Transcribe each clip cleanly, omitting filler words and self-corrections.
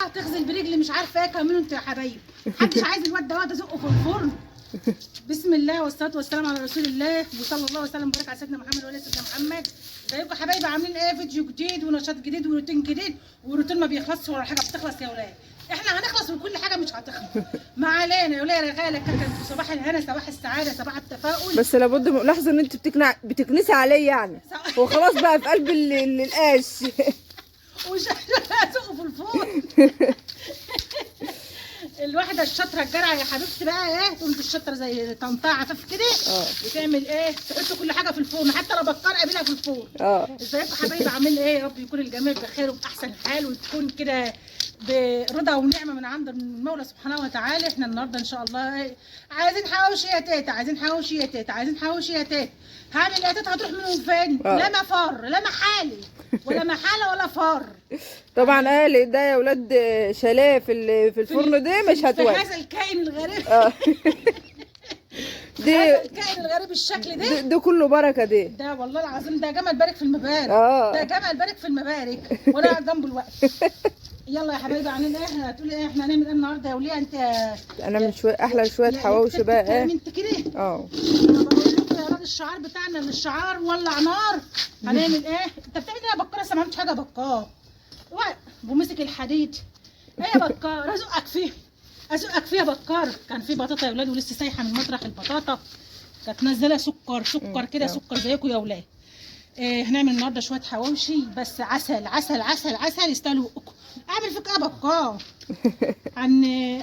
هتغزل برجلي مش عارفه ايه. كملوا انتوا يا حبايبي. محدش عايز الواد ده اقعد ازقه في الفرن. بسم الله والصلاه والسلام على رسول الله وصلى الله وسلم وبارك على سيدنا محمد وعلى سيدنا محمد. ازيكم يا حبايبي؟ عاملين ايه؟ فيديو جديد ونشاط جديد وروتين جديد، والروتين ما بيخلصش ولا حاجه بتخلص يا ولاد. احنا هنخلص من كل حاجه مش هتخلص. ما علينا يا ولاد. رغاله كان صباح الهنا، صباح السعاده، صباح التفاؤل. بس لابد من ملاحظه ان انت بتكنسي عليه يعني. هو خلاص بقى في قلب القاش. وش هزقه في الفرن. الواحده الشاطره الجرعه يا حبيبتي بقى ايه، تقوم الشاطره زي طنطاع عفاف كده وتعمل ايه، تحط كل حاجه في الفرن، حتى لو بكار قابلها في الفرن. ازيكم يا حبايبي؟ عاملين ايه؟ يا رب يكون الجميع بخير وباحسن حال، وتكون كده برضا ونعمه من عند المولى سبحانه وتعالى. احنا النهارده ان شاء الله ايه، عايزين حواوشي يا تيتا، عايزين حواوشي يا تيتا، عايزين حواوشي يا تيتا. هعمل يا تيتا؟ هتروح منهم فين؟ لا مفر لا محالي ولا محاله ولا فر. طبعا قال ده يا ولاد شاليه في الفرن دي مش هتوقف. في هذا الكائن الغريب. هذا الكائن الغريب الشكل ده. ده كله بركه ده والله العظيم ده جمل بارك في المبارك. ده جمل بارك في المبارك وانا قاعد جنبه الوقت. يلا يا حبايبي عاملين ايه؟ هتقولي ايه؟ احنا هنعمل ايه النهارده يا وليه انت؟ انا من شويه احلى شويه حواوشي بقى ايه انت كده. انا بقول لكم يا ولاد الشعار بتاعنا، الشعار ولع نار. هنعمل ايه؟ انت بتعمل ايه يا بكار؟ لسه ما عملتش حاجه يا بكار. ومسك الحديد. ايه يا بكار؟ ازقك فيه، ازقك فيه يا بكار. كان في بطاطا يا ولاد ولسه سايحه من مطرح البطاطا، كانت نازله سكر كده، سكر زيكم يا ولاد. هنعمل النهارده شويه حواوشي بس عسل عسل عسل عسل يستاهلوا بقكم. اعمل فيك ايه يا بكار؟ عن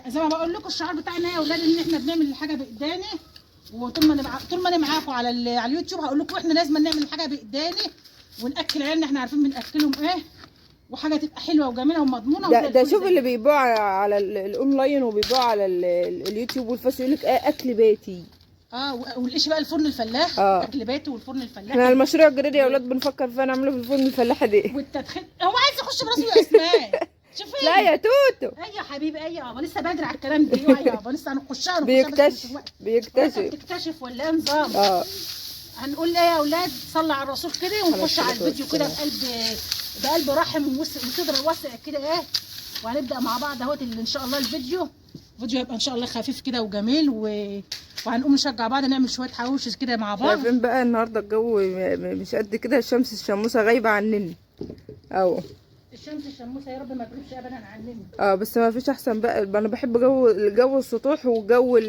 زي ما بقول لكم الشعار بتاعنا يا ولاد ان احنا بنعمل الحاجه بايدينا. وطول ما انا معاكم على اليوتيوب هقول لكم احنا لازم نعمل الحاجه بايدينا وناكل عيالنا. احنا عارفين بناكلهم ايه، وحاجه تبقى حلوه وجميله ومضمونه. ده شوف اللي بيبيعوا على الاونلاين وبيبيعوا على اليوتيوب والفيس يقول لك ايه اكل بيتي. والقش بقى الفرن الفلاح. اكل بيتي والفرن الفلاح. احنا المشروع الجديد يا اولاد بنفكر فيها نعمله في الفرن الفلاحه دي. والتدخين هو عايز يخش براسه يا اسماء. شوفي لا يا توتو. ايه يا حبيبي؟ ايه يابا؟ لسه بدري على الكلام ده. ايه يابا؟ لسه هنخشها بيكتشف بتكتشف ولا ايه نظام؟ هنقول ايه يا اولاد؟ صلى على الرسول كده ونخش على الفيديو كده بقلب رحم وصدر واسع كده ايه. وهنبدا مع بعض اهوت ان شاء الله. الفيديو هيبقى ان شاء الله خفيف كده وجميل وهنقوم نشجع بعض نعمل شويه حواوشي كده مع بعض. شايفين بقى النهارده الجو مش قد كده، الشمس الشموسه غايبه عننا. الشمس الشموسه يا رب ما تغيبش ابدا عننا. بس ما فيش احسن بقى. انا بحب جو السطوح وجو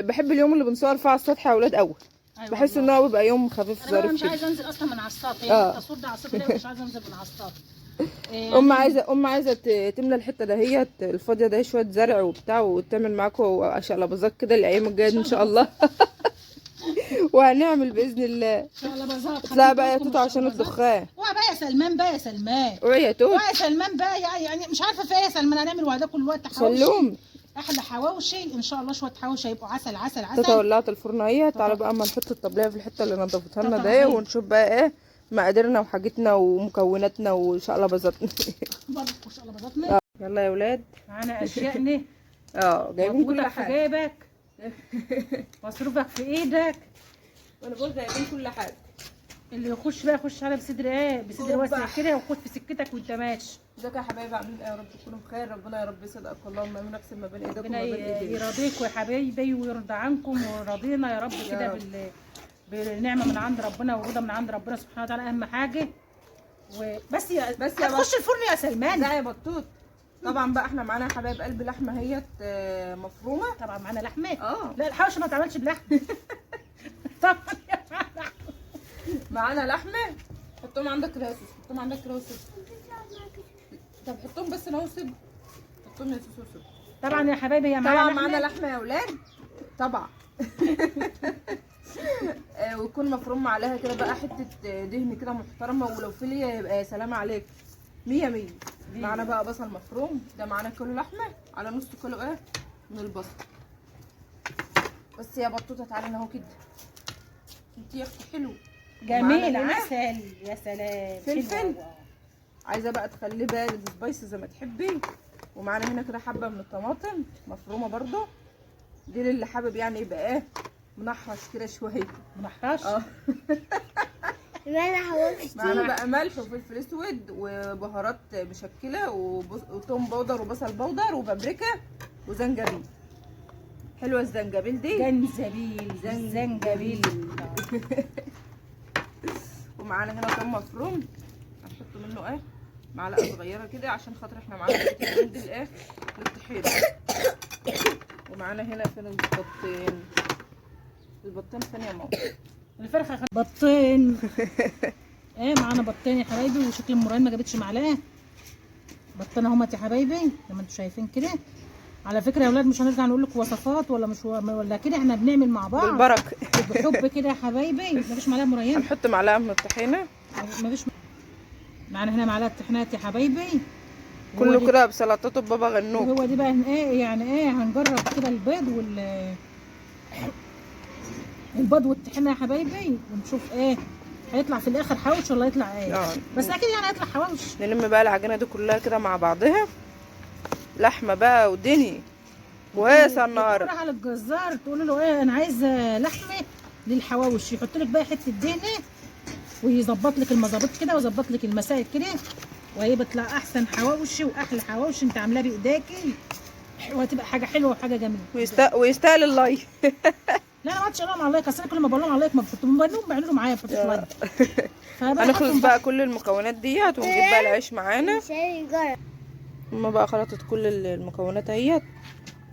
بحب اليوم اللي بنصور فيه على السطح يا اولاد قوي. بحس ان هو بيبقى يوم خفيف ظريف. انا مش عايزه انزل اصلا من على السطح. التصوير ده على السطح مش عايزه انزل من على السطح. ام عايزه تملى الحته دهيت الفاضيه ده شويه زرع وبتاع وتعمل معاكم شقلباظات كده الايام الجايه ان شاء الله. وهنعمل باذن الله شقلباظات. لا بقى يا توتو عشان الدخان. اوعى بقى يا سلمان، بقى يا سلمان، اوعى يا توتو، اوعى يا سلمان بقى. يعني مش عارفه في ايه يا سلمان. هنعمل وهداكم كل وقت حواوشي. سلوم احلى حواوشي ان شاء الله. شويه حواوشي هيبقوا عسل عسل عسل. توتو ولعت الفرن اهي. تعالى بقى اما نحط الطبليه في الحته اللي نضفتها لنا دي ونشوف بقى ايه مقاديرنا وحاجتنا ومكوناتنا وشقلباظاتنا. برضه شقلباظاتنا. يلا يا ولاد معانا اشيائنا. جايبين كل حاجه في جيبك. مصروفك في ايدك. وانا بقول جايبين كل حاجه. اللي يخش بقى يخش على بصدر واسع كده وخد في سكتك وانت ماشي. ازيك يا حبايبي؟ عاملين ايه؟ يا رب تكونوا بخير. ربنا يا رب يصدقك اللهم امين. اقسم ما بين ايديكم وما بين ايديكم. يرضيكم يا حبايبي ويرضى عنكم ورضينا يا رب كده بالنعمه من عند ربنا والرضا من عند ربنا سبحانه وتعالى اهم حاجه. وبس يا هتخش الفرن يا سلمان. لا يا بطوط. طبعا بقى احنا معانا يا حبايب قلب لحمه اهيت مفرومه. طبعا معانا لحمه. لا الحواوشي ما تعملش بلحمه. طبعا معانا لحمه. حطهم عندك كده يا سوسو، حطهم عندك كده يا سوسو. طب حطهم بس لو سيب، حطهم يا سوسو. طبعا يا حبايبي يا طبعا معانا لحمه يا اولاد طبعا. ويكون مفروم عليها كده بقى حته دهن كده محترمه، ولو فيليه يبقى يا سلام عليك 100 100. معانا بقى بصل مفروم. ده معانا كيلو لحمه على نص كيلو من البصل. بس يا بطوطه تعالي اهو كده. انت يا اختي حلو جميل عسل يا سلام. فلفل عايزه بقى تخليه بارد سبايسي زي ما تحبي. ومعانا هنا كده حبه من الطماطم مفرومه برضو. دي للي حابب يعني يبقى منحرش كده شويه. منحرش. معانا بقى ملح وفلفل اسود وبهارات مشكله وتوم بودر وبصل بودر وبابريكا وزنجبيل. حلوه الزنجبيل دي. زنجبيل. ومعانا هنا توم مفروم هنحط منه ايه معلقه صغيره كده عشان خاطر احنا معانا عندي الايه للطحينه. ومعانا هنا فين البطين فين يا ماما؟ الفرخه بطين. ايه معانا بطين يا حبايبي، وشكل المرايه ما جابتش معلقه. بطين اهمت يا حبايبي زي ما انتم شايفين كده. على فكره يا اولاد مش هنرجع نقول لكم وصفات ولا كده، احنا بنعمل مع بعض بالبركه بحب كده يا حبايبي. مفيش معلقه مريانه، هنحط معلقه من الطحينه. مفيش. معانا هنا معلقه طحينات يا حبايبي، كله كده بسلطته ببابا غنوج. هو دي بقى ايه يعني ايه، هنجرب كده البيض والطحينه يا حبايبي، ونشوف ايه هيطلع في الاخر، حواوش ولا يطلع ايه. بس اكيد يعني هيطلع حواوش. نلم بقى العجينه دي كلها كده مع بعضها، لحمه بقى ودني وهيصه النهارده. تروح على الجزار تقول له ايه انا عايز لحمه للحواوش، يحط لك بقى حته دهنه ويظبط لك المظابط كده ويظبط لك المسائل كده، وهي بتطلع احسن حواوشي واحلى حواوشي انت عاملاه بايديكي، وهتبقى حاجه حلوه وحاجه جميله ويستاهل اللايك. لا انا ما عادش اقول لهم على اللايك، اصل انا كل ما بقول لهم على اللايك ما بيعملوا بيعملوا معايا فتره لايك. هنخلط بقى كل المكونات ديت ونجيب بقى العيش معانا. هما بقى خلطت كل المكونات اهيت،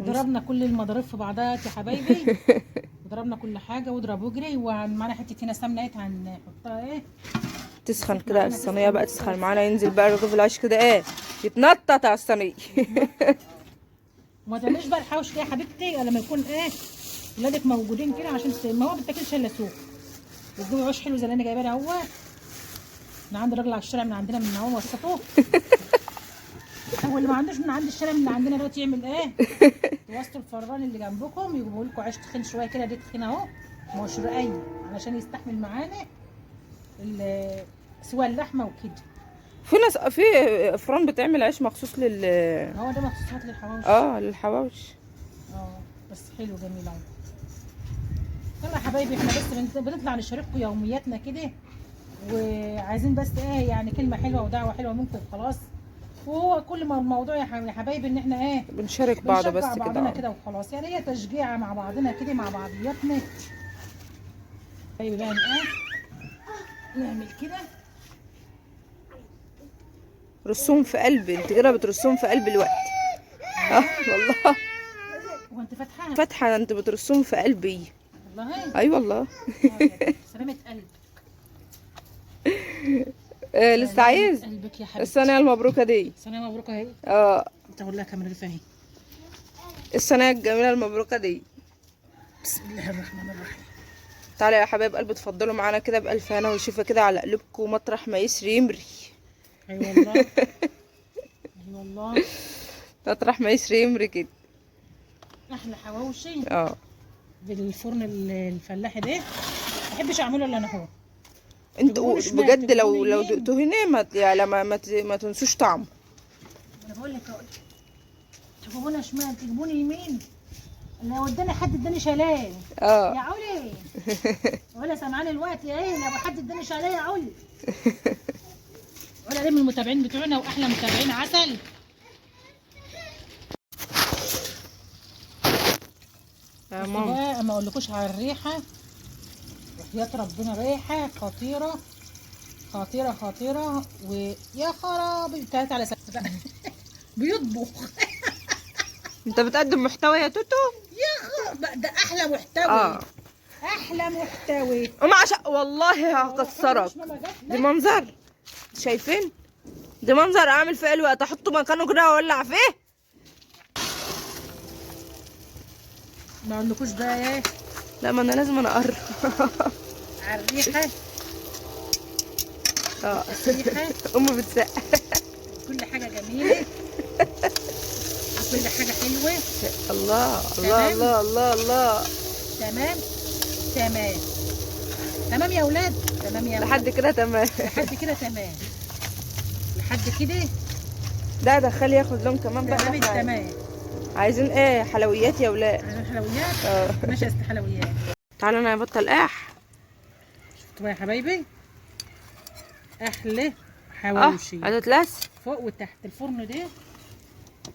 ضربنا كل المضارب في بعضها يا حبايبي. ضربنا كل حاجه واضرب واجري. ومعانا حته هنا سمنه هنحطها ايه تسخن كده الصينيه بقى، تسخن معانا. ينزل بقى رغيف العيش كده ايه يتنطط على الصينيه. وما تعمليش بقى الحوش كده يا حبيبتي لما يكون ايه ولادك موجودين كده، عشان ما هو بتاكلش الا سوق. وتجيبي عيش حلو زي اللي انا جايباه ده اهو من عند الراجل على الشارع، من عندنا من هو وسطوه. واللي ما عندوش من عند الشارع من عندنا دلوقتي يعمل ايه؟ توصلوا الفران اللي جنبكم يجيبوا لكم عيش تخين شويه كده، دي تخين اهو مش رقيق علشان يستحمل معانا سوى اللحمه وكده. في ناس في فران بتعمل عيش مخصوص هو ده مخصوصات للحواوشي. للحواوشي. بس حلو جميل اهو. يلا يا حبايبي احنا بس بنطلع نشارككم يومياتنا كده، وعايزين بس ايه يعني كلمه حلوه ودعوه حلوه منكم وخلاص. وهو كل ما الموضوع يا حبايبي ان احنا ايه بنشارك بعض بس كده، بعضنا كده وخلاص. يعني هي تشجيع مع بعضنا كده مع بعضياتنا. طيب بقى ايه نعمل كده رسوم في قلبي. انت كده بترسوم في قلبي الوقت. والله. وانت فاتحه انت بترسوم في قلبي والله. اي والله. سلامة قلبك. لسه عايز قلبك يا حبيبتي. الصينيه المبروكه دي. الصينيه مبروكه اهي. تقول لها كاميرا اهي. الصينيه الجميله المبروكه دي. بسم الله الرحمن الرحيم. تعالوا يا حبايب قلبي اتفضلوا معانا كده بألف هنا وشفا كده على قلوبكم مطرح ما يسري يمري. اي والله. اي والله. مطرح ما يسري يمري كده. احلى حواوشي. بالفرن الفلاحي ده. ما بحبش اعمله الا انا هو. انتوا بجد لو دقتوه هنا يعني ما تنسوش طعمه. انا بقول لك تجيبونا شمال تجيبوني يمين، لو اداني حد اداني شلال. يا علي ولا سامعاني الوقت يا ايه، لو حد اداني شلال يا علي. ولا من المتابعين بتوعنا واحلى متابعين عسل. يا ماما ما اقولكوش على الريحه، وحياة ربنا ريحه خطيره خطيره خطيره. ويا خرابي كانت على سبت بيطبخ. انت بتقدم محتوى يا توتو يا ده احلى محتوى. احلى محتوى. والله هكسرك. دي منظر شايفين، دي منظر اعمل فيه الوقت احطه مكانه كده واولع فيه. ما اقولكوش بقى ايه. لا ما انا لازم اقرب على الريحه. الريحه امي بتسقف. كل حاجه جميله وكل حاجه حلوه. الله الله الله الله الله. تمام تمام تمام يا اولاد. تمام يا لحد كده تمام. لحد كده تمام. لحد كده. ده دخلي ياخد لون كمان بقى. تمام. عايزين ايه حلويات يا ولاد؟ عايزين حلويات. ماشي يا ست حلويات. تعالوا انا ابطل قاح. شفتوا بقى يا حبايبي احلى حواوشي هتتلس فوق وتحت الفرن ده.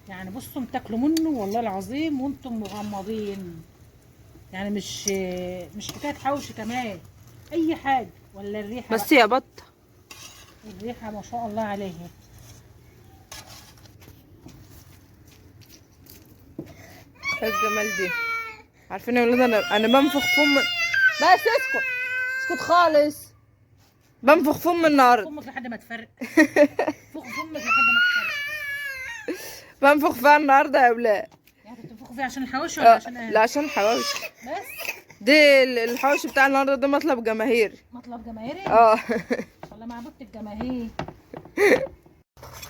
يعني بصوا تاكلوا منه والله العظيم وانتم مغمضين. يعني مش حكايه حوشي كمان، اي حاجه. ولا الريحه بس يا بط، الريحه ما شاء الله عليها. ايه الجمال دي. عارفين يا ولاد انا بنفخ فم. بس اسكت اسكت خالص. بنفخ فم النهارده. فمك لحد ما تفرق. فوق فمك لحد ما تفرق. بنفخ فيها النهارده يا ولاد. يعني بتنفخوا فيها عشان الحواوشي ولا عشان ايه؟ لا عشان الحواوشي. بس دي الحواوشي بتاع النهارده ده مطلب جماهيري. مطلب جماهيري؟ والله معبود الجماهير.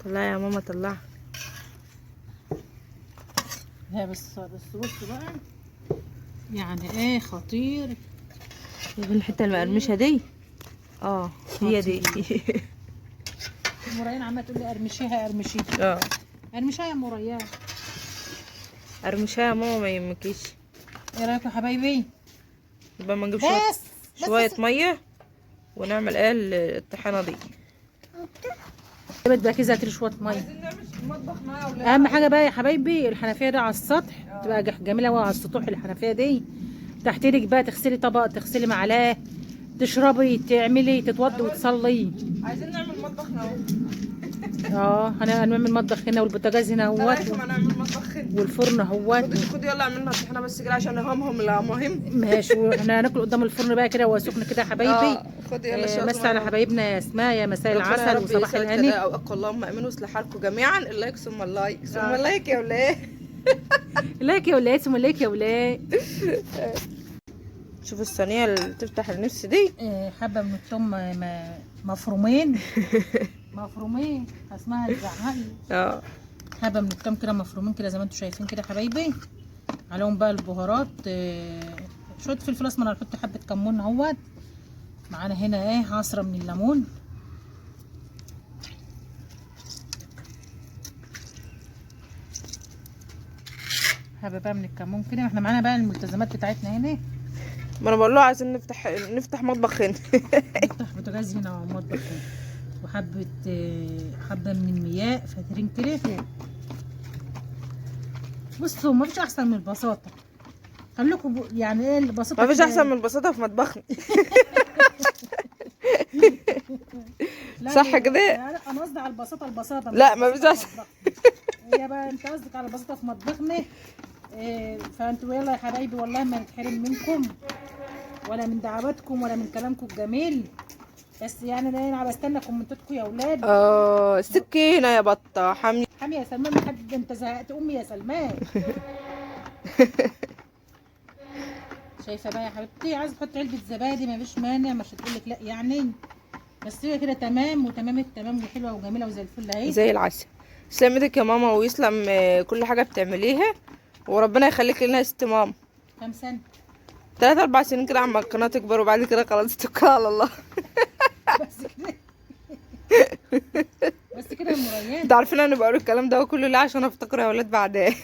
طلعي يا ماما طلعي. لا بص بصوا بقى. يعني ايه خطير. الحته المقرمشه دي هي دي. مريان عماله تقول لي ارمشيها ارمشيها. ارمشيها يا مريان. ارمشيها يا ماما ما يهمكيش. ايه رايكم يا حبايبي؟ يبقى ما نجيب بس شويه ميه ونعمل الطحينه دي. بقى كده هاتلي شويه ميه. عايزين نعمل مطبخ ميه. اهم حاجه بقى يا حبايبي الحنفيه دي على السطح تبقى جميله قوي على السطوح. الحنفيه دي تحت ايدك بقى تغسلي طبق، تغسلي معلقه، تشربي، تعملي، تتوضي وتصلي. عايزين نعمل مطبخ اهو. هنعمل مطبخ هنا والبوتاجاز هنا اهوت هنعمل مطبخ هنا والفرن اهوت. خدي يلا اعملنا الطحينه بس كده عشان اهمهم لا مهم. ماشي. واحنا هناكل قدام الفرن بقى كده وهو سخن كده يا حبايبي. خدي يلا مسا على حبايبنا يا اسماء، يا مساء العسل وصباح الهنا. اوقات اللهم امين ويصلح حالكم جميعا. اللايك ثم اللايك ثم اللايك يا ولاد. لايك يا ولاد ثم لايك يا ولاد. شوف الصينيه اللي تفتح النفس دي. حبه من الثوم مفرومين. مفرومين اسمها الزعقلي. حبه من الثوم كده مفرومين كده زي ما انتم شايفين كده حبايبي. عليهم بقى البهارات، شويه فلفل اسمر، هنحط حبه كمون اهوت. معانا هنا عصره من الليمون. حبه بقى من الكمون كده. احنا معانا بقى الملتزمات بتاعتنا هنا. ما انا بقول له عايزين نفتح مطبخ هنا. نفتح بوتاجاز هنا ومطبخ هنا. وحبه حبه من المياه فاترين كده. بصوا ما فيش احسن من البساطه. خليكم يعني ايه البساطه. ما فيش احسن من البساطه في مطبخنا. صح كده؟ انا قصدي على البساطه. لا ما فيش احسن. هي بقى انت قصدك على البساطه في مطبخنا. فانتوا يلا يا حبايبي والله ما نتحرم منكم ولا من دعواتكم ولا من كلامكم الجميل. بس يعني انا بستنى كومنتاتكم يا اولاد. السكينه يا بطه حاميه يا سلمان. لحد انت زهقت امي يا سلمان. شايفه بقى يا حبيبتي؟ عايزه تحط علبه زبادي ما فيش مانع، مش هتقول لك لا يعني. بس هي كده تمام وتمام التمام وحلوه وجميله وزي الفل اهي. زي العسل. تسلم ايدك يا ماما ويسلم كل حاجه بتعمليها وربنا يخليك لنا يا ست ماما. كام سنه؟ 3 4 سنين كده عما القناه تكبر وبعد كده خلاص توكل على الله. بس كده. بس كده يا مريان. انتوا عارفين انا بقول الكلام ده كله ليه؟ عشان افتكر يا ولاد بعدين.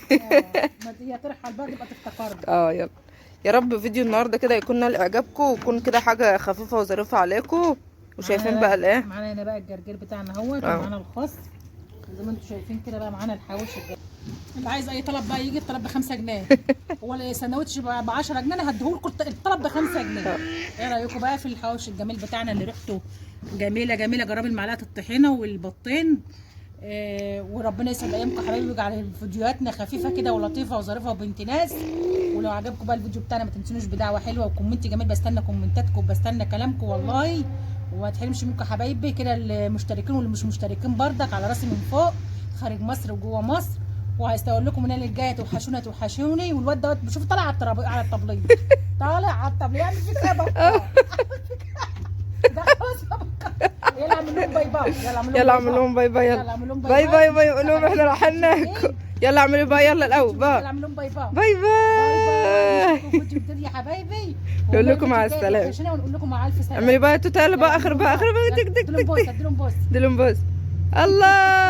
ما هي ترحل بقى تبقى تفتكرني. يلا يا رب فيديو النهارده كده يكون نال اعجابكم ويكون كده حاجه خفيفه وظريفه عليكم. وشايفين بقى الايه معانا هنا بقى الجرجير بتاعنا اهوت ومعانا الخس زي ما انتم شايفين كده. بقى معانا الحواوشي الجرجير. اللي عايز اي طلب بقى يجي الطلب ب5 جنيه. هو الساندوتش ب 10 جنيه انا هديهولكم الطلب ب5 جنيه. ايه رايكم بقى في الحواوشي الجميل بتاعنا اللي ريحته جميله جميله؟ جربي المعلقه الطحينه والبطين. وربنا يسعد ايامكم حبايبي ويجعل فيديوهاتنا خفيفه كده ولطيفه وظريفه وبنت ناس. ولو عجبكم بقى الفيديو بتاعنا ما تنسونوش بدعوه حلوه وكومنت جميل. بستنى كومنتاتكم وبستنى كلامكم والله وما تحرمش منكم حبايبي كده. المشتركين واللي مش مشتركين بردك على راسي من فوق خارج مصر وجوه مصر. وهستقول لكم من اللي جايه توحشوني. والواد دوت بشوف طالع على الطبليه. طالع على الطبليه يعني فكره بقى. ده خلاص يلا اعمل لهم باي باي. يلا اعمل لهم باي باي. يلا باي باي باي. قول لهم احنا رايحين ناكل. يلا اعملوا باي يلا الاول. باي. يلا اعمل لهم باي باي. باي باي. نشوفكم فيديو جديد يا حبايبي. نقول لكم مع السلامه. ونقول لكم مع الف سلامه. اعملي باي توتال بقى اخر بقى. دلهم بوس. الله.